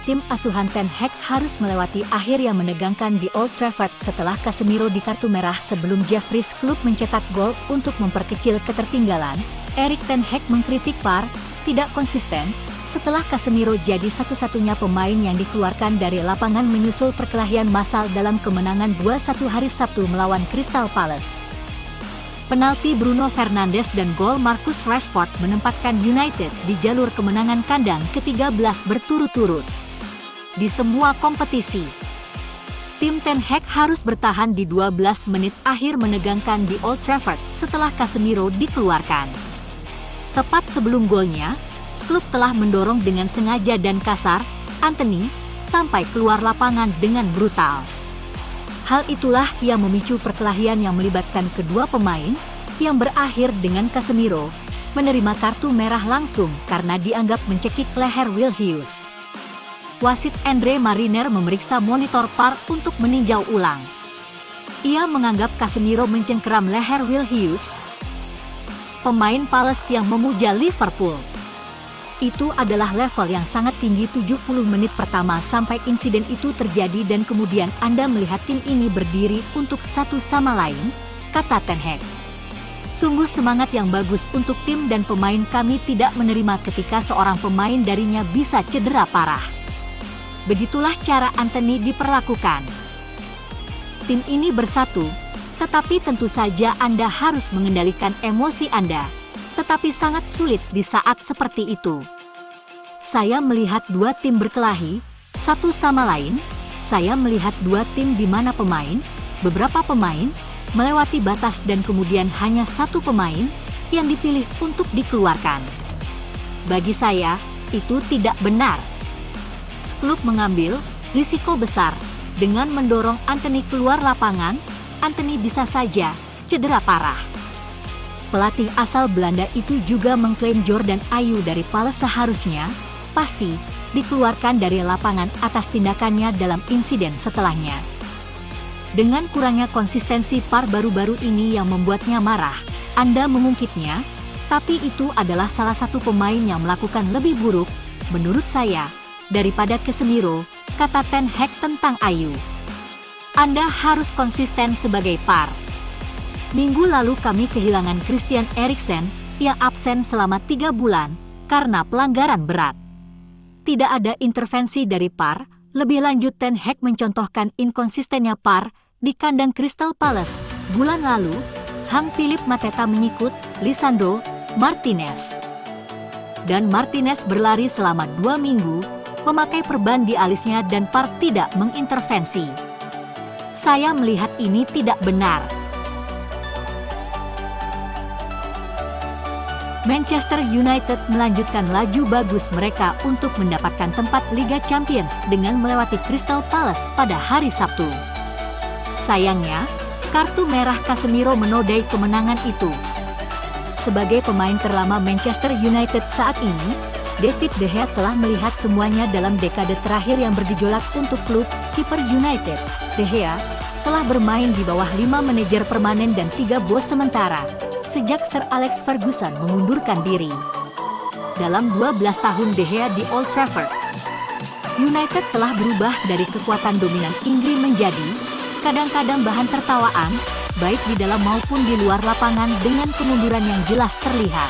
tim asuhan Ten Hag harus melewati akhir yang menegangkan di Old Trafford setelah Casemiro di kartu merah sebelum Jeffries klub mencetak gol untuk memperkecil ketertinggalan. Erik Ten Hag mengkritik VAR tidak konsisten setelah Casemiro jadi satu-satunya pemain yang dikeluarkan dari lapangan menyusul perkelahian massal dalam kemenangan 2-1 hari Sabtu melawan Crystal Palace. Penalti Bruno Fernandes dan gol Marcus Rashford menempatkan United di jalur kemenangan kandang ke-13 berturut-turut. Di semua kompetisi, tim Ten Hag harus bertahan di 12 menit akhir menegangkan di Old Trafford setelah Casemiro dikeluarkan. Tepat sebelum golnya, klub telah mendorong dengan sengaja dan kasar Antony sampai keluar lapangan dengan brutal. Hal itulah yang memicu perkelahian yang melibatkan kedua pemain, yang berakhir dengan Casemiro menerima kartu merah langsung karena dianggap mencekik leher Will Hughes. Wasit Andre Mariner memeriksa monitor VAR untuk meninjau ulang. Ia menganggap Casemiro mencengkeram leher Will Hughes, pemain Palace yang memuja Liverpool. Itu adalah level yang sangat tinggi 70 menit pertama sampai insiden itu terjadi dan kemudian Anda melihat tim ini berdiri untuk satu sama lain, kata Ten Hag. Sungguh semangat yang bagus untuk tim dan pemain, kami tidak menerima ketika seorang pemain darinya bisa cedera parah. Begitulah cara Antony diperlakukan. Tim ini bersatu, tetapi tentu saja Anda harus mengendalikan emosi Anda. Tetapi sangat sulit di saat seperti itu. Saya melihat dua tim berkelahi, satu sama lain. Saya melihat dua tim di mana beberapa pemain, melewati batas dan kemudian hanya satu pemain yang dipilih untuk dikeluarkan. Bagi saya, itu tidak benar. Klub mengambil risiko besar dengan mendorong Antony keluar lapangan. Antony bisa saja cedera parah. Pelatih asal Belanda itu juga mengklaim Jordan Ayew dari Palace seharusnya pasti dikeluarkan dari lapangan atas tindakannya dalam insiden setelahnya. Dengan kurangnya konsistensi VAR baru-baru ini yang membuatnya marah, Anda mengungkitnya, tapi itu adalah salah satu pemain yang melakukan lebih buruk, menurut saya, daripada Casemiro, kata Ten Hag tentang Ayew. Anda harus konsisten sebagai VAR. Minggu lalu kami kehilangan Christian Eriksen, yang absen selama 3 bulan, karena pelanggaran berat. Tidak ada intervensi dari VAR, lebih lanjut Ten Hag mencontohkan inkonsistennya VAR, di kandang Crystal Palace, bulan lalu, sang Philip Mateta menyikut Lisandro Martinez. Dan Martinez berlari selama 2 minggu, memakai perban di alisnya dan VAR tidak mengintervensi. Saya melihat ini tidak benar. Manchester United melanjutkan laju bagus mereka untuk mendapatkan tempat Liga Champions dengan melewati Crystal Palace pada hari Sabtu. Sayangnya, kartu merah Casemiro menodai kemenangan itu. Sebagai pemain terlama Manchester United saat ini, David De Gea telah melihat semuanya dalam dekade terakhir yang bergejolak untuk klub. Kiper United, De Gea, telah bermain di bawah 5 manajer permanen dan 3 bos sementara sejak Sir Alex Ferguson mengundurkan diri. Dalam 12 tahun De Gea di Old Trafford, United telah berubah dari kekuatan dominan Inggris menjadi kadang-kadang bahan tertawaan, baik di dalam maupun di luar lapangan dengan kemunduran yang jelas terlihat.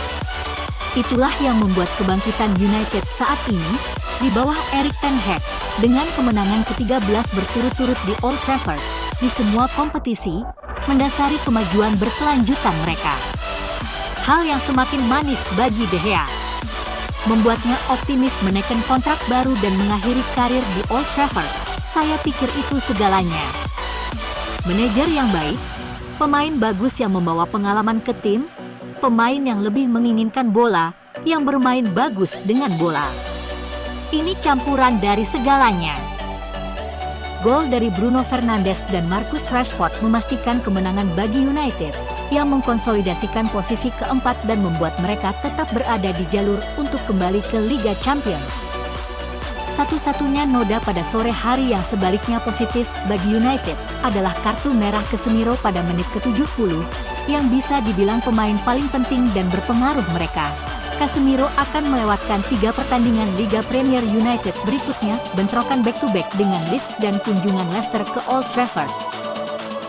Itulah yang membuat kebangkitan United saat ini di bawah Erik Ten Hag dengan kemenangan ke-13 berturut-turut di Old Trafford di semua kompetisi mendasari kemajuan berkelanjutan mereka. Hal yang semakin manis bagi De Gea, membuatnya optimis menekan kontrak baru dan mengakhiri karir di Old Trafford. Saya pikir itu segalanya. Manajer yang baik, pemain bagus yang membawa pengalaman ke tim, pemain yang lebih menginginkan bola, yang bermain bagus dengan bola. Ini campuran dari segalanya. Gol dari Bruno Fernandes dan Marcus Rashford memastikan kemenangan bagi United, yang mengkonsolidasikan posisi keempat dan membuat mereka tetap berada di jalur untuk kembali ke Liga Champions. Satu-satunya noda pada sore hari yang sebaliknya positif bagi United adalah kartu merah Casemiro pada menit ke-70, yang bisa dibilang pemain paling penting dan berpengaruh mereka, Casemiro akan melewatkan 3 pertandingan Liga Premier United berikutnya, bentrokan back-to-back dengan Leeds dan kunjungan Leicester ke Old Trafford.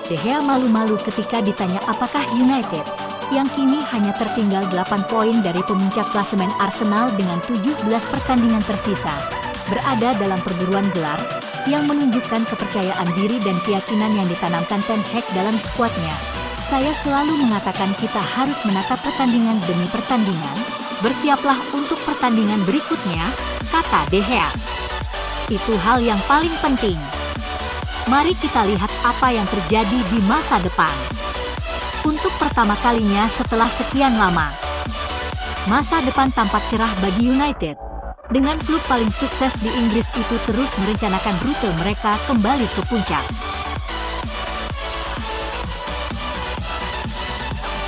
De Gea malu-malu ketika ditanya apakah United, yang kini hanya tertinggal 8 poin dari pemuncak klasemen Arsenal dengan 17 pertandingan tersisa, berada dalam perburuan gelar, yang menunjukkan kepercayaan diri dan keyakinan yang ditanamkan Ten Hag dalam skuadnya. Saya selalu mengatakan kita harus menatap pertandingan demi pertandingan, bersiaplah untuk pertandingan berikutnya, kata De Gea. Itu hal yang paling penting. Mari kita lihat apa yang terjadi di masa depan. Untuk pertama kalinya setelah sekian lama, masa depan tampak cerah bagi United. Dengan klub paling sukses di Inggris itu terus merencanakan rute mereka kembali ke puncak.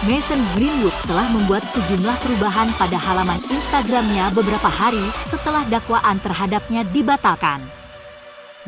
Mason Greenwood telah membuat sejumlah perubahan pada halaman Instagramnya beberapa hari setelah dakwaan terhadapnya dibatalkan.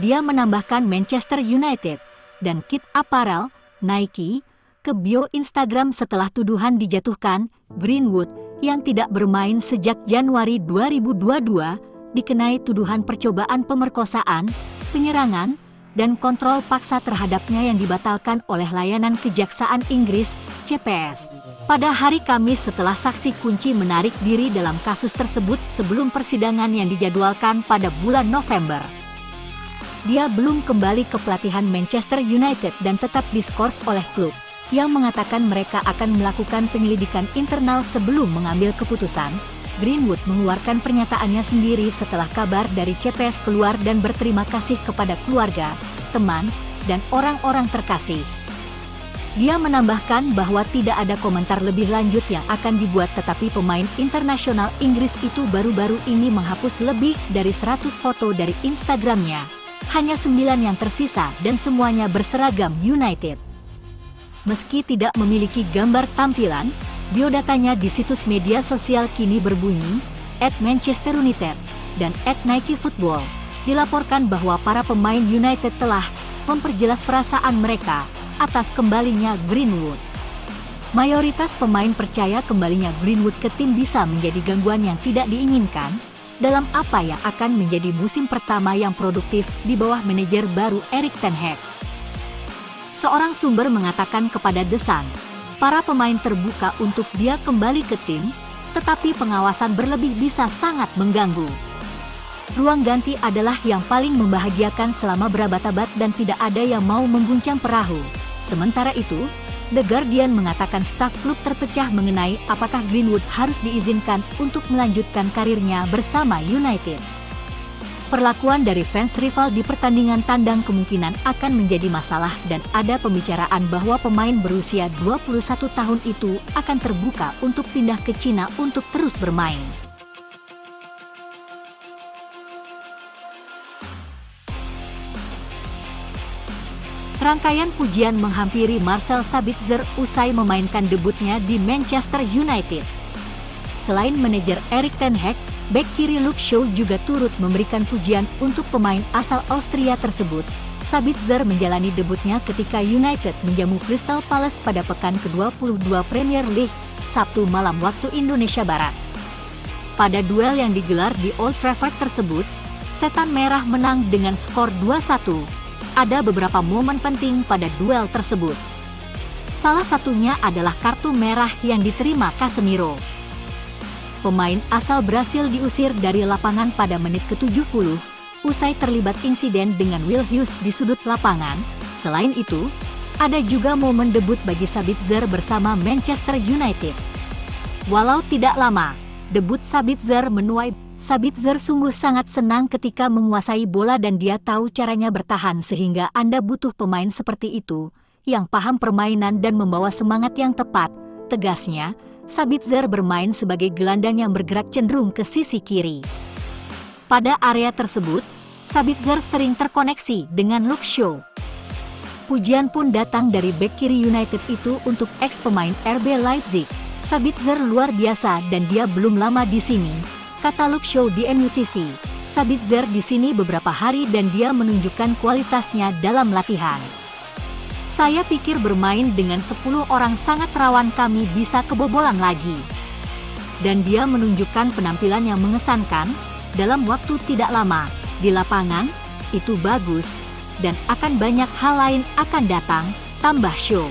Dia menambahkan Manchester United dan kit apparel Nike ke bio Instagram setelah tuduhan dijatuhkan. Greenwood, yang tidak bermain sejak Januari 2022, dikenai tuduhan percobaan pemerkosaan, penyerangan, dan kontrol paksa terhadapnya yang dibatalkan oleh layanan Kejaksaan Inggris, CPS. Pada hari Kamis setelah saksi kunci menarik diri dalam kasus tersebut sebelum persidangan yang dijadwalkan pada bulan November. Dia belum kembali ke pelatihan Manchester United dan tetap diskors oleh klub, yang mengatakan mereka akan melakukan penyelidikan internal sebelum mengambil keputusan. Greenwood mengeluarkan pernyataannya sendiri setelah kabar dari CPS keluar dan berterima kasih kepada keluarga, teman, dan orang-orang terkasih. Dia menambahkan bahwa tidak ada komentar lebih lanjut yang akan dibuat, tetapi pemain internasional Inggris itu baru-baru ini menghapus lebih dari 100 foto dari Instagramnya. Hanya 9 yang tersisa dan semuanya berseragam United. Meski tidak memiliki gambar tampilan, biodatanya di situs media sosial kini berbunyi @ManchesterUnited dan @NikeFootball. Dilaporkan bahwa para pemain United telah memperjelas perasaan mereka atas kembalinya Greenwood. Mayoritas pemain percaya kembalinya Greenwood ke tim bisa menjadi gangguan yang tidak diinginkan dalam apa yang akan menjadi musim pertama yang produktif di bawah manajer baru Erik ten Hag. Seorang sumber mengatakan kepada The Sun, para pemain terbuka untuk dia kembali ke tim, tetapi pengawasan berlebih bisa sangat mengganggu. Ruang ganti adalah yang paling membahagiakan selama berabad-abad dan tidak ada yang mau mengguncang perahu. Sementara itu, The Guardian mengatakan staf klub terpecah mengenai apakah Greenwood harus diizinkan untuk melanjutkan karirnya bersama United. Perlakuan dari fans rival di pertandingan tandang kemungkinan akan menjadi masalah dan ada pembicaraan bahwa pemain berusia 21 tahun itu akan terbuka untuk pindah ke Cina untuk terus bermain. Rangkaian pujian menghampiri Marcel Sabitzer usai memainkan debutnya di Manchester United. Selain manajer Erik ten Hag, bek kiri Luke Shaw juga turut memberikan pujian untuk pemain asal Austria tersebut. Sabitzer menjalani debutnya ketika United menjamu Crystal Palace pada pekan ke-22 Premier League, Sabtu malam waktu Indonesia Barat. Pada duel yang digelar di Old Trafford tersebut, Setan Merah menang dengan skor 2-1. Ada beberapa momen penting pada duel tersebut. Salah satunya adalah kartu merah yang diterima Casemiro. Pemain asal Brasil diusir dari lapangan pada menit ke-70, usai terlibat insiden dengan Will Hughes di sudut lapangan. Selain itu, ada juga momen debut bagi Sabitzer bersama Manchester United. Walau tidak lama, debut Sabitzer menuai. Sabitzer sungguh sangat senang ketika menguasai bola dan dia tahu caranya bertahan sehingga Anda butuh pemain seperti itu, yang paham permainan dan membawa semangat yang tepat, tegasnya. Sabitzer bermain sebagai gelandang yang bergerak cenderung ke sisi kiri. Pada area tersebut, Sabitzer sering terkoneksi dengan Luke Shaw. Pujian pun datang dari bek kiri United itu untuk ex-pemain RB Leipzig. Sabitzer luar biasa dan dia belum lama di sini, kata Luke Shaw di MUTV. Sabitzer di sini beberapa hari dan dia menunjukkan kualitasnya dalam latihan. Saya pikir bermain dengan 10 orang sangat rawan kami bisa kebobolan lagi. dan dia menunjukkan penampilan yang mengesankan dalam waktu tidak lama di lapangan. Itu bagus, dan akan banyak hal lain akan datang, tambah show.